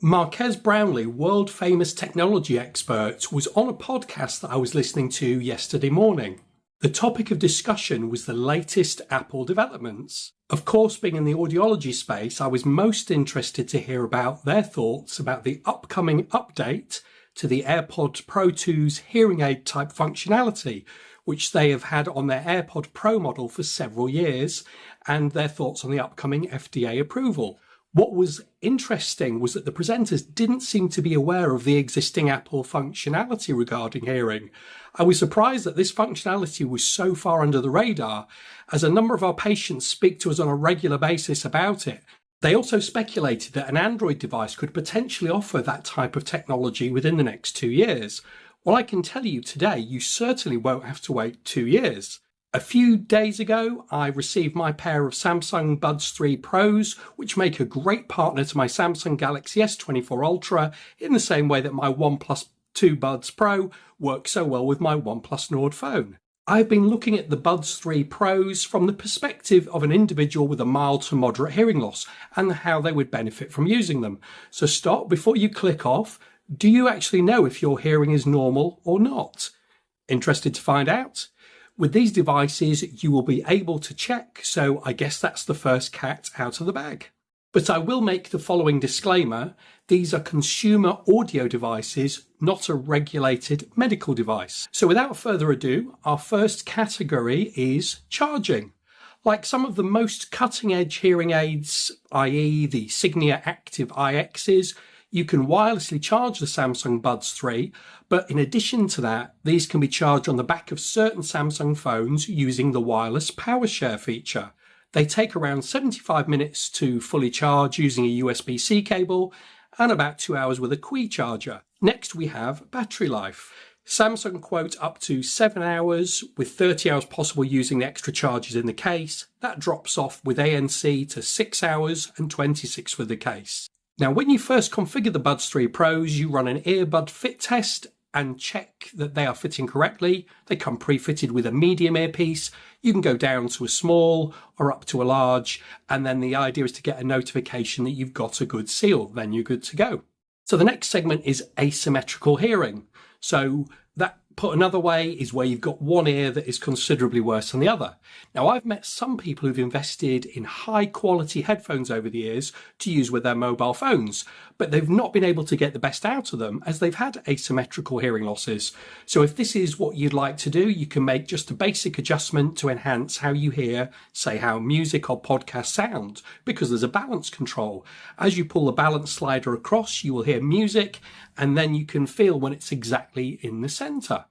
Marques Brownlee, world-famous technology expert, was on a podcast that I was listening to yesterday morning. The topic of discussion was the latest Apple developments. Of course, being in the audiology space, I was most interested to hear about their thoughts about the upcoming update to the AirPod Pro 2's hearing aid type functionality, which they have had on their AirPod Pro model for several years, and their thoughts on the upcoming FDA approval. What was interesting was that the presenters didn't seem to be aware of the existing Apple functionality regarding hearing. I was surprised that this functionality was so far under the radar, as a number of our patients speak to us on a regular basis about it. They also speculated that an Android device could potentially offer that type of technology within the next 2 years. Well, I can tell you today, you certainly won't have to wait 2 years. A few days ago, I received my pair of Samsung Buds3 Pros, which make a great partner to my Samsung Galaxy S24 Ultra in the same way that my OnePlus 2 Buds Pro works so well with my OnePlus Nord phone. I've been looking at the Buds 3 Pros from the perspective of an individual with a mild to moderate hearing loss and how they would benefit from using them. So stop before you click off. Do you actually know if your hearing is normal or not? Interested to find out? With these devices, you will be able to check, so I guess that's the first cat out of the bag. But I will make the following disclaimer. These are consumer audio devices, not a regulated medical device. So without further ado, our first category is charging. Like some of the most cutting-edge hearing aids, i.e. the Signia Active IXs, you can wirelessly charge the Samsung Buds 3, but in addition to that, these can be charged on the back of certain Samsung phones using the wireless power share feature. They take around 75 minutes to fully charge using a USB-C cable and about 2 hours with a Qi charger. Next, we have battery life. Samsung quote up to 7 hours, with 30 hours possible using the extra charges in the case. That drops off with ANC to 6 hours and 26 with the case. Now, when you first configure the Buds 3 Pros, you run an earbud fit test and check that they are fitting correctly. They come pre-fitted with a medium earpiece. You can go down to a small or up to a large, and then the idea is to get a notification that you've got a good seal. Then you're good to go. So the next segment is asymmetrical hearing. So that, put another way, is where you've got one ear that is considerably worse than the other. Now, I've met some people who've invested in high quality headphones over the years to use with their mobile phones, but they've not been able to get the best out of them as they've had asymmetrical hearing losses. So if this is what you'd like to do, you can make just a basic adjustment to enhance how you hear, say how music or podcasts sound, because there's a balance control. As you pull the balance slider across, you will hear music, and then you can feel when it's exactly in the center.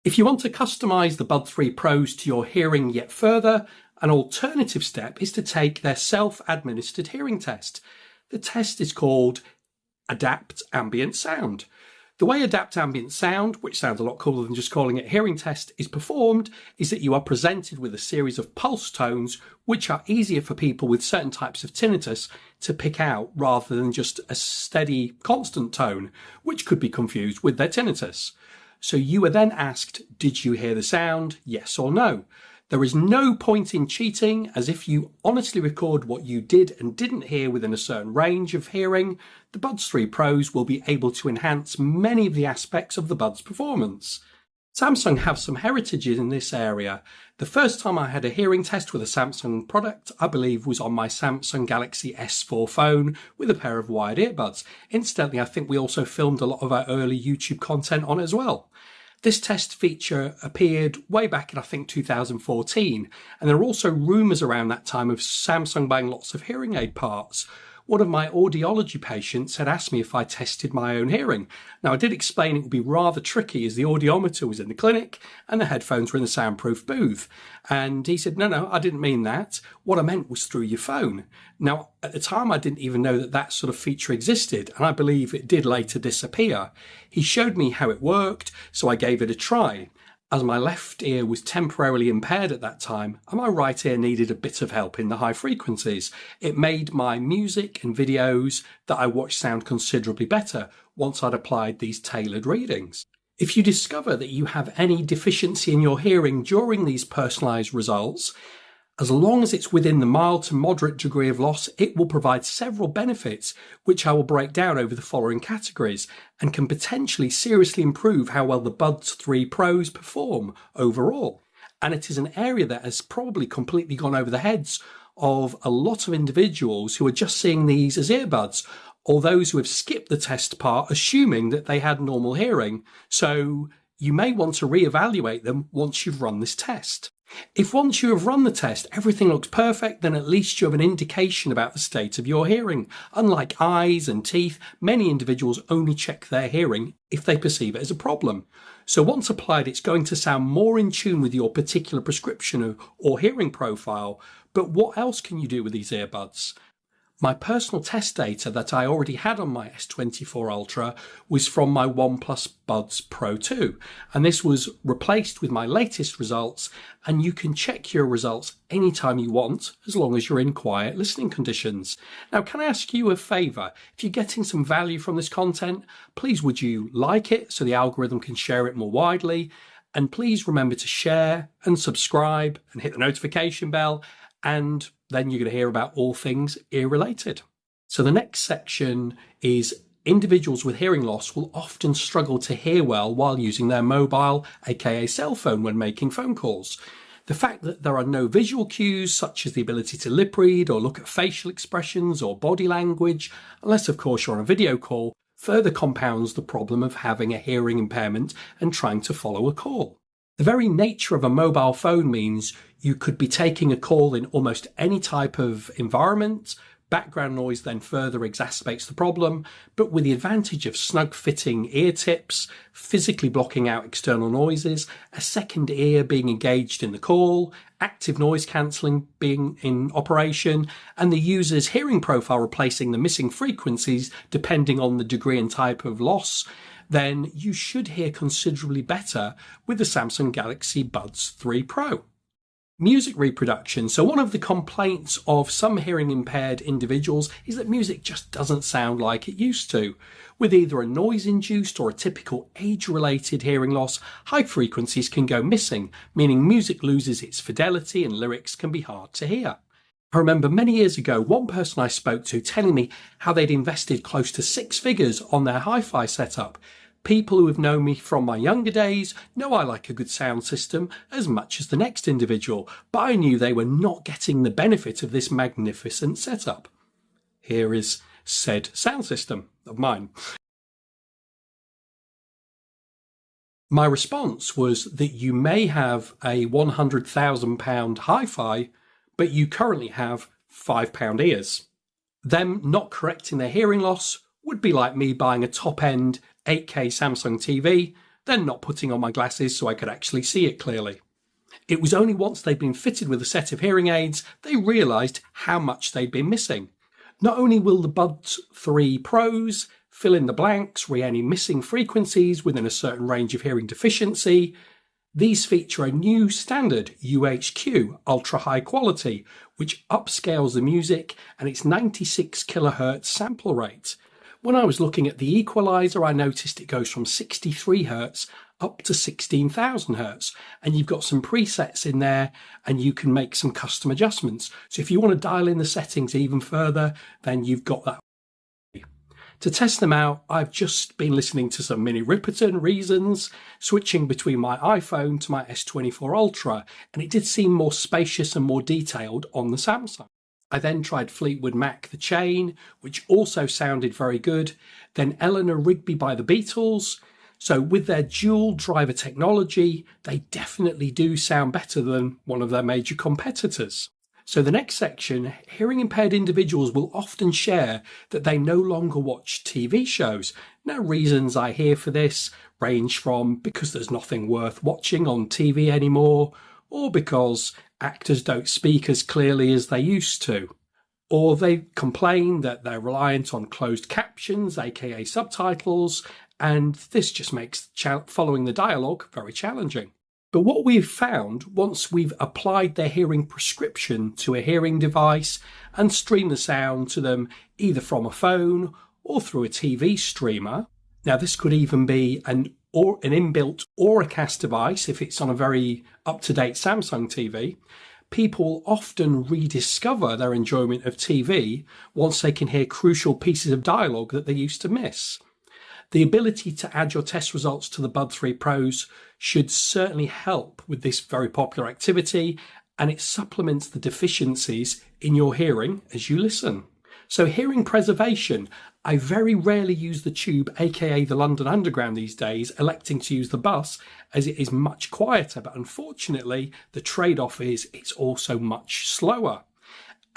If you want to customize the Buds 3 Pros to your hearing yet further, an alternative step is to take their self-administered hearing test. The test is called Adapt Ambient Sound. The way Adapt Ambient Sound, which sounds a lot cooler than just calling it a hearing test, is performed is that you are presented with a series of pulse tones which are easier for people with certain types of tinnitus to pick out rather than just a steady, constant tone, which could be confused with their tinnitus. So you are then asked, did you hear the sound? Yes or no. There is no point in cheating, as if you honestly record what you did and didn't hear within a certain range of hearing, the Buds 3 Pros will be able to enhance many of the aspects of the Buds' performance. Samsung have some heritage in this area. The first time I had a hearing test with a Samsung product, I believe, was on my Samsung Galaxy S4 phone with a pair of wired earbuds. Incidentally, I think we also filmed a lot of our early YouTube content on it as well. This test feature appeared way back in, I think, 2014, and there are also rumours around that time of Samsung buying lots of hearing aid parts. One of my audiology patients had asked me if I tested my own hearing. Now, I did explain it would be rather tricky as the audiometer was in the clinic and the headphones were in the soundproof booth. And he said, no, I didn't mean that. What I meant was through your phone. Now, at the time, I didn't even know that that sort of feature existed, and I believe it did later disappear. He showed me how it worked, so I gave it a try. As my left ear was temporarily impaired at that time, and my right ear needed a bit of help in the high frequencies, it made my music and videos that I watched sound considerably better once I'd applied these tailored readings. If you discover that you have any deficiency in your hearing during these personalised results, As long as it's within the mild to moderate degree of loss, it will provide several benefits, which I will break down over the following categories, and can potentially seriously improve how well the Buds 3 Pros perform overall. And it is an area that has probably completely gone over the heads of a lot of individuals who are just seeing these as earbuds, or those who have skipped the test part assuming that they had normal hearing. So you may want to reevaluate them once you've run this test. If once you have run the test everything looks perfect, then at least you have an indication about the state of your hearing. Unlike eyes and teeth, many individuals only check their hearing if they perceive it as a problem. So once applied, it's going to sound more in tune with your particular prescription or hearing profile. But what else can you do with these earbuds? My personal test data that I already had on my S24 Ultra was from my OnePlus Buds Pro 2, and this was replaced with my latest results, and you can check your results anytime you want as long as you're in quiet listening conditions. Now, can I ask you a favour? If you're getting some value from this content, please would you like it so the algorithm can share it more widely, and please remember to share and subscribe and hit the notification bell, and then you're going to hear about all things ear related. So the next section is individuals with hearing loss will often struggle to hear well while using their mobile, aka cell phone, when making phone calls. The fact that there are no visual cues, such as the ability to lip read or look at facial expressions or body language, unless of course you're on a video call, further compounds the problem of having a hearing impairment and trying to follow a call. The very nature of a mobile phone means you could be taking a call in almost any type of environment. Background noise then further exacerbates the problem, but with the advantage of snug-fitting ear tips, physically blocking out external noises, a second ear being engaged in the call, active noise cancelling being in operation, and the user's hearing profile replacing the missing frequencies depending on the degree and type of loss, then you should hear considerably better with the Samsung Galaxy Buds 3 Pro. Music reproduction. So one of the complaints of some hearing impaired individuals is that music just doesn't sound like it used to. With either a noise-induced or a typical age-related hearing loss, high frequencies can go missing, meaning music loses its fidelity and lyrics can be hard to hear. I remember many years ago, one person I spoke to telling me how they'd invested close to 6 figures on their hi-fi setup. People who have known me from my younger days know I like a good sound system as much as the next individual, but I knew they were not getting the benefit of this magnificent setup. Here is said sound system of mine. My response was that you may have a £100,000 hi-fi, but you currently have £5 ears. Them not correcting their hearing loss would be like me buying a top-end 8K Samsung TV, then not putting on my glasses so I could actually see it clearly. It was only once they'd been fitted with a set of hearing aids they realised how much they'd been missing. Not only will the Buds 3 Pros fill in the blanks re any missing frequencies within a certain range of hearing deficiency, these feature a new standard UHQ, ultra high quality, which upscales the music and its 96 kHz sample rate. When I was looking at the equalizer, I noticed it goes from 63 Hz up to 16,000 Hz, and you've got some presets in there and you can make some custom adjustments. So if you want to dial in the settings even further, then you've got that. To test them out, I've just been listening to some mini Ripperton reasons, switching between my iPhone to my S24 Ultra, and it did seem more spacious and more detailed on the Samsung. I then tried Fleetwood Mac The Chain, which also sounded very good, then Eleanor Rigby by the Beatles. So with their dual driver technology, they definitely do sound better than one of their major competitors. So the next section, hearing impaired individuals will often share that they no longer watch TV shows. Now, reasons I hear for this range from because there's nothing worth watching on TV anymore, or because actors don't speak as clearly as they used to, or they complain that they're reliant on closed captions, aka subtitles, and this just makes following the dialogue very challenging. But what we've found, once we've applied their hearing prescription to a hearing device and streamed the sound to them either from a phone or through a TV streamer, now this could even be an inbuilt Auracast device if it's on a very up-to-date Samsung TV, people often rediscover their enjoyment of TV once they can hear crucial pieces of dialogue that they used to miss. The ability to add your test results to the Buds 3 Pros should certainly help with this very popular activity, and it supplements the deficiencies in your hearing as you listen. So hearing preservation, I very rarely use the tube, aka the London Underground these days, electing to use the bus as it is much quieter, but unfortunately the trade-off is it's also much slower.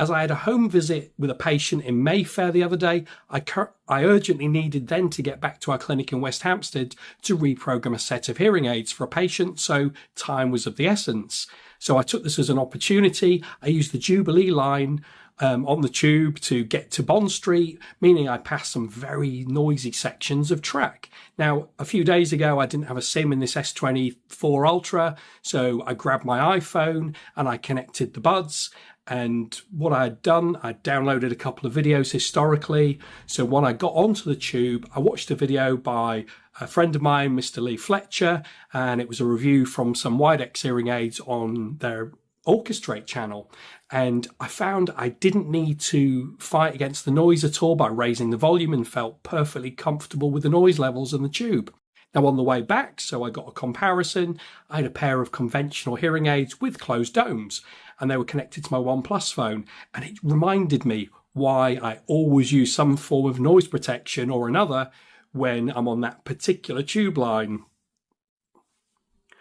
As I had a home visit with a patient in Mayfair the other day, I urgently needed then to get back to our clinic in West Hampstead to reprogram a set of hearing aids for a patient, so time was of the essence. So I took this as an opportunity. I used the Jubilee line on the tube to get to Bond Street, meaning I passed some very noisy sections of track. Now, a few days ago, I didn't have a SIM in this S24 Ultra, so I grabbed my iPhone and I connected the buds. And what I had done, I downloaded a couple of videos historically. So when I got onto the tube, I watched a video by a friend of mine, Mr. Lee Fletcher, and it was a review from some Widgets hearing aids on their Orchestrate channel. And I found I didn't need to fight against the noise at all by raising the volume and felt perfectly comfortable with the noise levels in the tube. Now on the way back, so I got a comparison, I had a pair of conventional hearing aids with closed domes and they were connected to my OnePlus phone, and it reminded me why I always use some form of noise protection or another when I'm on that particular tube line.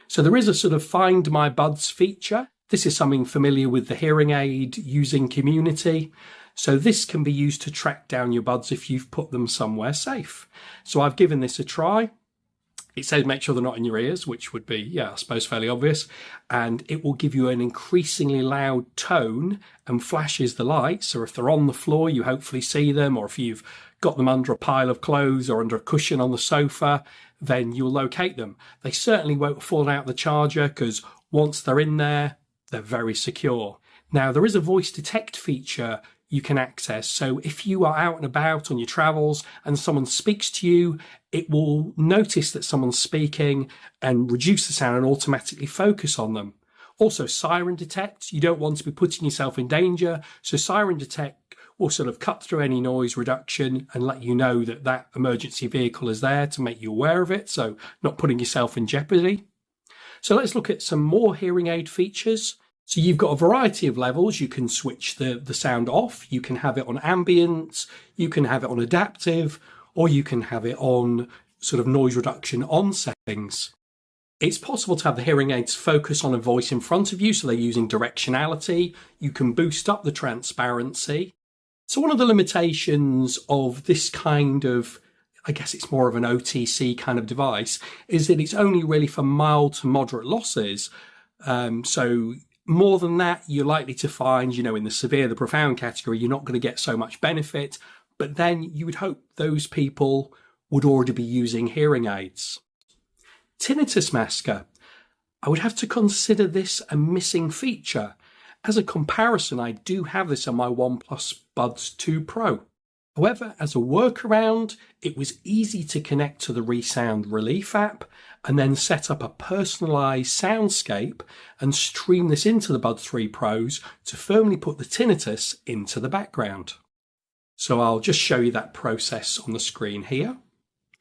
So there is a sort of Find My Buds feature. This is something familiar with the hearing aid using community. So this can be used to track down your buds if you've put them somewhere safe. So I've given this a try. It says make sure they're not in your ears, which would be, yeah, I suppose fairly obvious. And it will give you an increasingly loud tone and flashes the lights. So if they're on the floor, you hopefully see them, or if you've got them under a pile of clothes or under a cushion on the sofa, then you'll locate them. They certainly won't fall out the charger because once they're in there, they're very secure. Now, there is a voice detect feature you can access. So if you are out and about on your travels and someone speaks to you, it will notice that someone's speaking and reduce the sound and automatically focus on them. Also, siren detect. You don't want to be putting yourself in danger. So siren detect will sort of cut through any noise reduction and let you know that that emergency vehicle is there to make you aware of it. So not putting yourself in jeopardy. So let's look at some more hearing aid features. So you've got a variety of levels. You can switch the sound off. You can have it on ambient. You can have it on adaptive, or you can have it on sort of noise reduction on settings. It's possible to have the hearing aids focus on a voice in front of you. So they're using directionality. You can boost up the transparency. So one of the limitations of this kind of, I guess it's more of an OTC kind of device, is that it's only really for mild to moderate losses. So more than that, you're likely to find, in the severe, the profound category, you're not going to get so much benefit. But then you would hope those people would already be using hearing aids. Tinnitus masker. I would have to consider this a missing feature. As a comparison, I do have this on my OnePlus Buds 2 Pro. However, as a workaround, it was easy to connect to the Resound Relief app and then set up a personalised soundscape and stream this into the Buds 3 Pros to firmly put the tinnitus into the background. So I'll just show you that process on the screen here.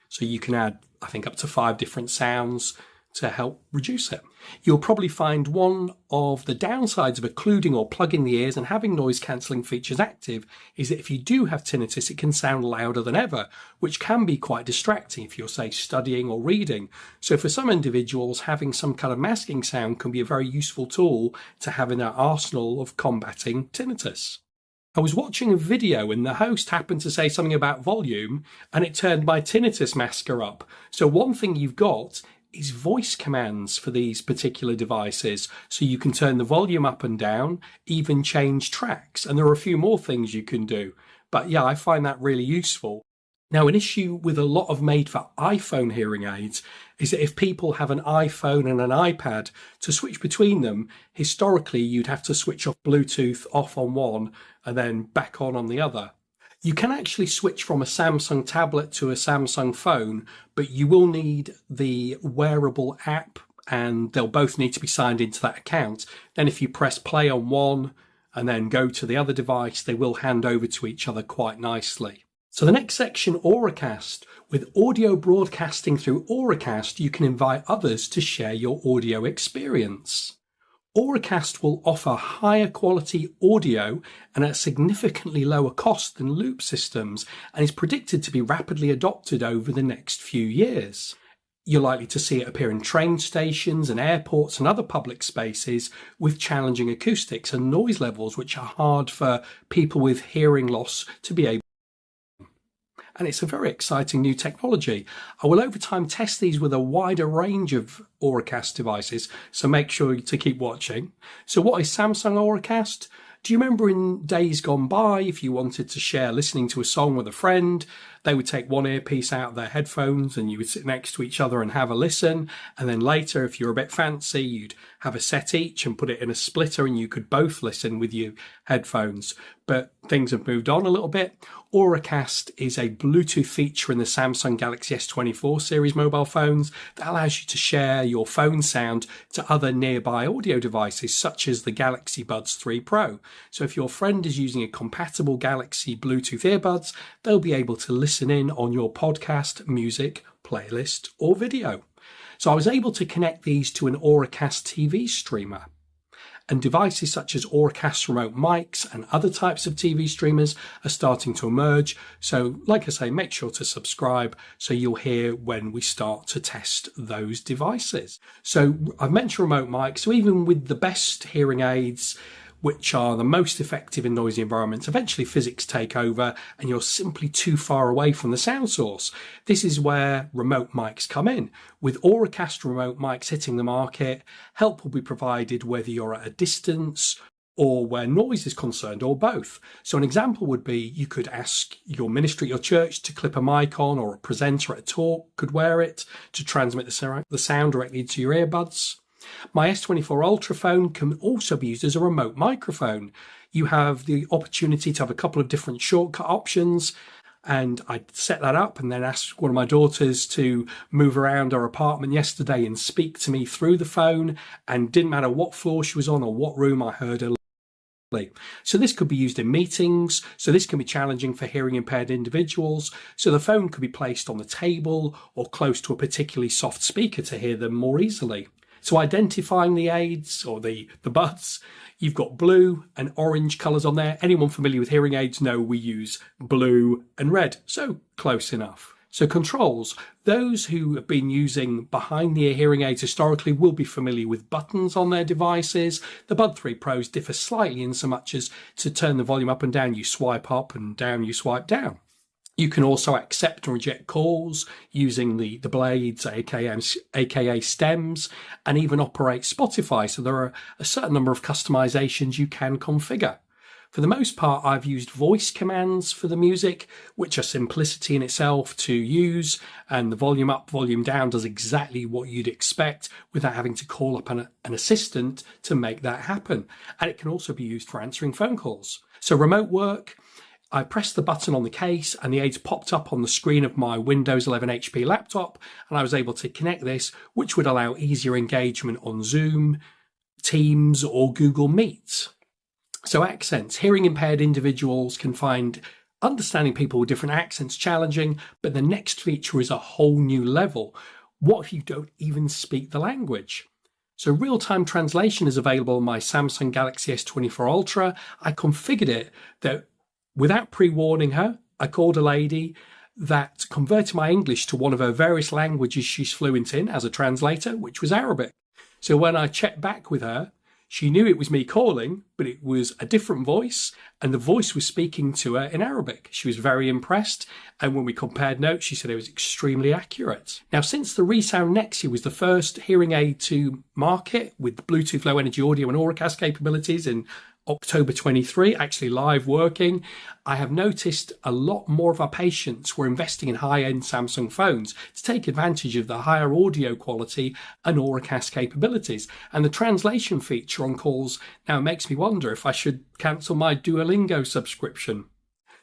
So you can add, I think, up to 5 different sounds to help reduce it. You'll probably find one of the downsides of occluding or plugging the ears and having noise cancelling features active is that if you do have tinnitus, it can sound louder than ever, which can be quite distracting if you're, say, studying or reading. So for some individuals, having some kind of masking sound can be a very useful tool to have in their arsenal of combating tinnitus. I was watching a video and the host happened to say something about volume and it turned my tinnitus masker up. So one thing you've got is voice commands for these particular devices. So you can turn the volume up and down, even change tracks. And there are a few more things you can do. But yeah, I find that really useful. Now, an issue with a lot of made for iPhone hearing aids is that if people have an iPhone and an iPad, to switch between them, historically, you'd have to switch off Bluetooth off on one and then back on the other. You can actually switch from a Samsung tablet to a Samsung phone, but you will need the wearable app and they'll both need to be signed into that account. Then if you press play on one and then go to the other device, they will hand over to each other quite nicely. So the next section, Auracast. With audio broadcasting through Auracast, you can invite others to share your audio experience. Auracast will offer higher quality audio and at a significantly lower cost than loop systems, and is predicted to be rapidly adopted over the next few years. You're likely to see it appear in train stations and airports and other public spaces with challenging acoustics and noise levels which are hard for people with hearing loss to be able. And it's a very exciting new technology. I will over time test these with a wider range of Auracast devices, so make sure to keep watching. So what is Samsung Auracast? Do you remember in days gone by, if you wanted to share listening to a song with a friend, they would take one earpiece out of their headphones and you would sit next to each other and have a listen. And then later, if you're a bit fancy, you'd have a set each and put it in a splitter and you could both listen with your headphones. But things have moved on a little bit. Auracast is a Bluetooth feature in the Samsung Galaxy S24 series mobile phones that allows you to share your phone sound to other nearby audio devices, such as the Galaxy Buds 3 Pro. So if your friend is using a compatible Galaxy Bluetooth earbuds, they'll be able to listen in on your podcast, music, playlist, or video. So I was able to connect these to an Auracast TV streamer. And devices such as Auracast remote mics and other types of TV streamers are starting to emerge. So like I say, make sure to subscribe so you'll hear when we start to test those devices. So I've mentioned remote mics. So even with the best hearing aids, which are the most effective in noisy environments, eventually physics take over and you're simply too far away from the sound source. This is where remote mics come in. With Auracast remote mics hitting the market, help will be provided whether you're at a distance or where noise is concerned, or both. So an example would be you could ask your ministry at your church to clip a mic on, or a presenter at a talk could wear it to transmit the sound directly to your earbuds. My S24 Ultra phone can also be used as a remote microphone. You have the opportunity to have a couple of different shortcut options, and I set that up and then asked one of my daughters to move around our apartment yesterday and speak to me through the phone, and didn't matter what floor she was on or what room, I heard her. So this could be used in meetings. So this can be challenging for hearing impaired individuals. So the phone could be placed on the table or close to a particularly soft speaker to hear them more easily. So identifying the aids or the buds, you've got blue and orange colours on there. Anyone familiar with hearing aids know we use blue and red, so close enough. So controls, those who have been using behind the ear hearing aids historically will be familiar with buttons on their devices. The Bud 3 Pros differ slightly in so much as to turn the volume up and down, you swipe up, and down, you swipe down. You can also accept and reject calls using the blades, aka stems, and even operate Spotify. So there are a certain number of customizations you can configure. For the most part, I've used voice commands for the music, which are simplicity in itself to use, and the volume up, volume down does exactly what you'd expect without having to call up an assistant to make that happen. And it can also be used for answering phone calls. So remote work, I pressed the button on the case and the aids popped up on the screen of my Windows 11 HP laptop, and I was able to connect this, which would allow easier engagement on Zoom, Teams, or Google Meet. So accents. Hearing impaired individuals can find understanding people with different accents challenging, but the next feature is a whole new level. What if you don't even speak the language? So real-time translation is available on my Samsung Galaxy S24 Ultra. I configured it that without pre-warning her, I called a lady that converted my English to one of her various languages she's fluent in as a translator, which was Arabic. So when I checked back with her, she knew it was me calling, but it was a different voice, and the voice was speaking to her in Arabic. She was very impressed, and when we compared notes, she said it was extremely accurate. Now, since the Resound Nexia was the first hearing aid to market with Bluetooth Low Energy Audio and Auracast capabilities in October 23, actually live working, I have noticed a lot more of our patients were investing in high-end Samsung phones to take advantage of the higher audio quality and Auracast capabilities. And the translation feature on calls now makes me wonder if I should cancel my Duolingo subscription.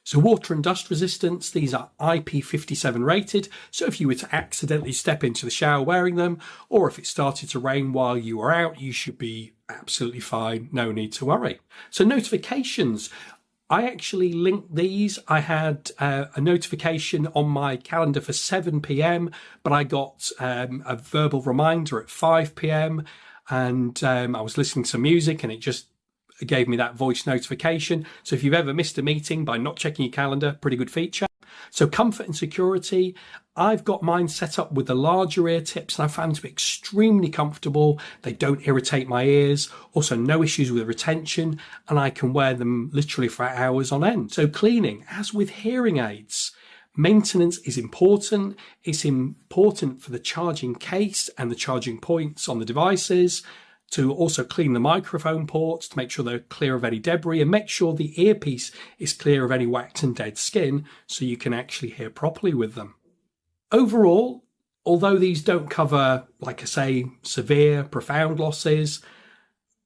So water and dust resistance, these are IP57 rated. So if you were to accidentally step into the shower wearing them, or if it started to rain while you were out, you should be absolutely fine. No need to worry. So notifications. I actually linked these. I had a notification on my calendar for 7 p.m, but I got a verbal reminder at 5 p.m. and I was listening to music and it just gave me that voice notification. So if you've ever missed a meeting by not checking your calendar, pretty good feature. So comfort and security, I've got mine set up with the larger ear tips and I found them to be extremely comfortable. They don't irritate my ears. Also no issues with retention, and I can wear them literally for hours on end. So cleaning, as with hearing aids, maintenance is important. It's important for the charging case and the charging points on the devices, to also clean the microphone ports to make sure they're clear of any debris and make sure the earpiece is clear of any wax and dead skin so you can actually hear properly with them. Overall, although these don't cover, like I say, severe, profound losses,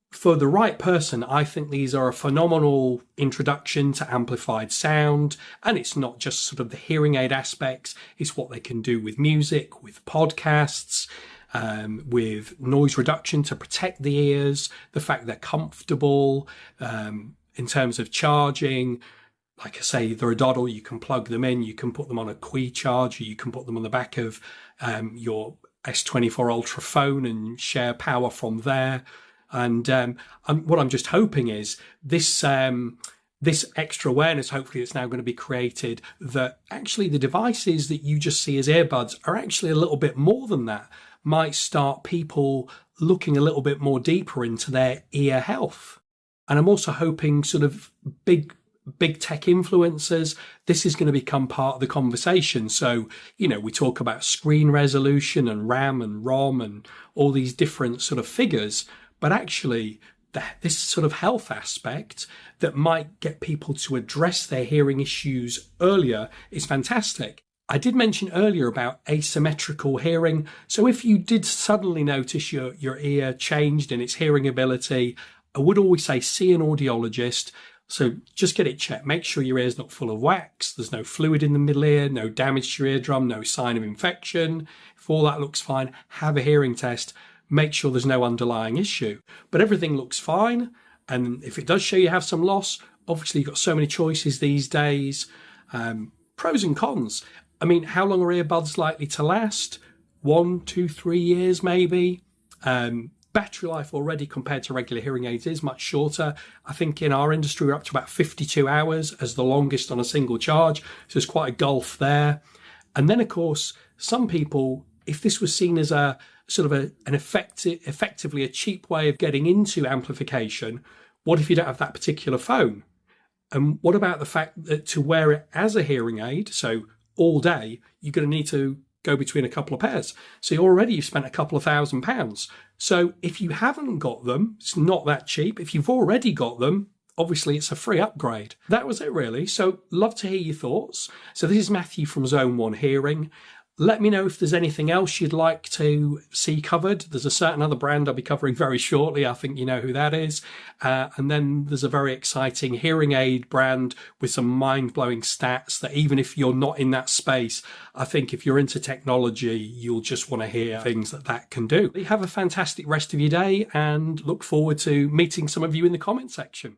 for the right person, I think these are a phenomenal introduction to amplified sound. And it's not just sort of the hearing aid aspects, it's what they can do with music, with podcasts, with noise reduction to protect the ears, the fact they're comfortable, in terms of charging. Like I say, they're a doddle, you can plug them in, you can put them on a Qi charger, you can put them on the back of your S24 Ultra phone and share power from there. And what I'm just hoping is this extra awareness, hopefully, that's now going to be created, that actually the devices that you just see as earbuds are actually a little bit more than that, might start people looking a little bit more deeper into their ear health. And I'm also hoping sort of big tech influencers, this is going to become part of the conversation. So, we talk about screen resolution and RAM and ROM and all these different sort of figures, but actually this sort of health aspect that might get people to address their hearing issues earlier is fantastic. I did mention earlier about asymmetrical hearing. So if you did suddenly notice your ear changed in its hearing ability, I would always say see an audiologist. So just get it checked. Make sure your ear's not full of wax. There's no fluid in the middle ear, no damage to your eardrum, no sign of infection. If all that looks fine, have a hearing test. Make sure there's no underlying issue. But everything looks fine. And if it does show you have some loss, obviously you've got so many choices these days. Pros and cons. I mean, how long are earbuds likely to last? 1, 2, 3 years maybe. Battery life already compared to regular hearing aids is much shorter. I think in our industry we're up to about 52 hours as the longest on a single charge. So there's quite a gulf there. And then, of course, some people, if this was seen as a sort of effectively a cheap way of getting into amplification, what if you don't have that particular phone? And what about the fact that to wear it as a hearing aid, so all day, you're going to need to go between a couple of pairs. So you've spent a couple of £1,000s. So if you haven't got them, it's not that cheap. If you've already got them, obviously it's a free upgrade. That was it really. So love to hear your thoughts. So this is Matthew from Zone 1 Hearing. Let me know if there's anything else you'd like to see covered. There's a certain other brand I'll be covering very shortly. I think you know who that is. And then there's a very exciting hearing aid brand with some mind-blowing stats that even if you're not in that space, I think if you're into technology, you'll just want to hear things that can do. Have a fantastic rest of your day and look forward to meeting some of you in the comment section.